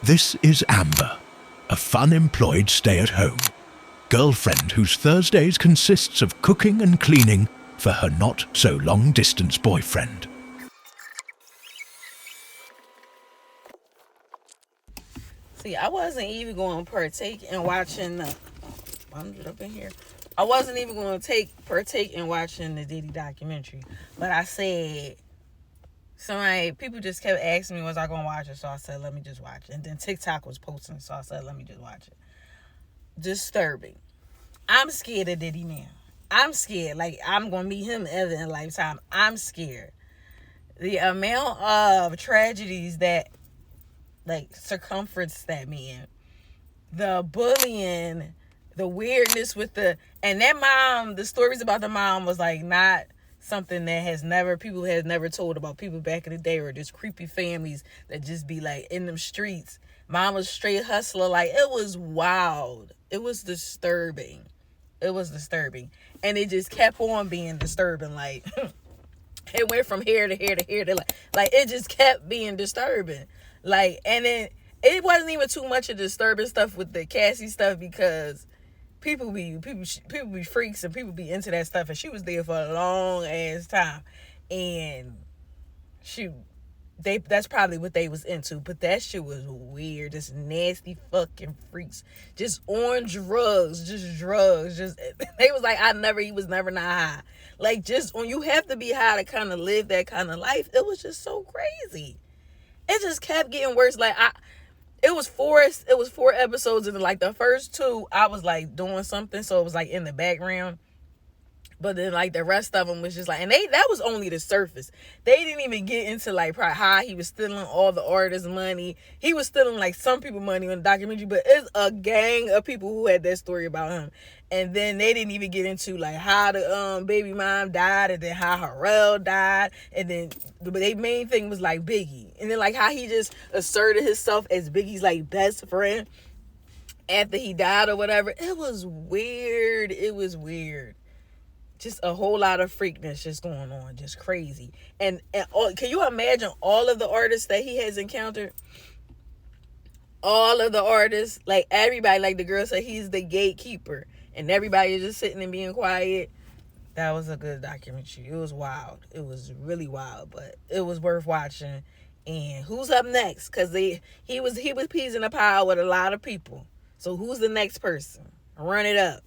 This is Amber, a fun-employed stay-at-home girlfriend whose Thursdays consists of cooking and cleaning for her not-so-long-distance boyfriend. See, I wasn't even going to partake in watching the... up in here. I wasn't even going to partake in watching the Diddy documentary. But I said... people just kept asking me, was I going to watch it? So I said, let me just watch it. And then TikTok was posting, so I said, let me just watch it. Disturbing. I'm scared of Diddy now. I'm scared. Like, I'm going to meet him ever in a lifetime. I'm scared. The amount of tragedies that, circumference that man. The bullying, the weirdness with and that mom, the stories about the mom was, not something that people has never told about people back in the day, or just creepy families that just be, in them streets. Mom was straight hustler. It was wild. It was disturbing. It was disturbing. And it just kept on being disturbing. It went from here to here to here to it just kept being disturbing. And then it wasn't even too much of disturbing stuff with the Cassie stuff, because people be freaks and people be into that stuff, and she was there for a long ass time, and that's probably what they was into. But that shit was weird. Just nasty fucking freaks, just on drugs, just they was he was never not high. Just when you have to be high to kind of live that kind of life, it was just so crazy. It just kept getting worse. It was four episodes, and the first two I was doing something, so it was in the background. But then the rest of them was just and that was only the surface. They didn't even get into probably how he was stealing all the artists' money. He was stealing some people money on the documentary, but it's a gang of people who had that story about him. And then they didn't even get into how the baby mom died, and then how Harrell died, and then their main thing was Biggie, and then how he just asserted himself as Biggie's best friend after he died or whatever. It was weird. Just a whole lot of freakness just going on, just crazy. And can you imagine all of the artists that he has encountered? All of the artists, everybody, the girl said he's the gatekeeper, and everybody is just sitting and being quiet. That was a good documentary. It was wild. It was really wild, but it was worth watching. And who's up next? Because he was peas in the pile with a lot of people. So who's the next person? Run it up.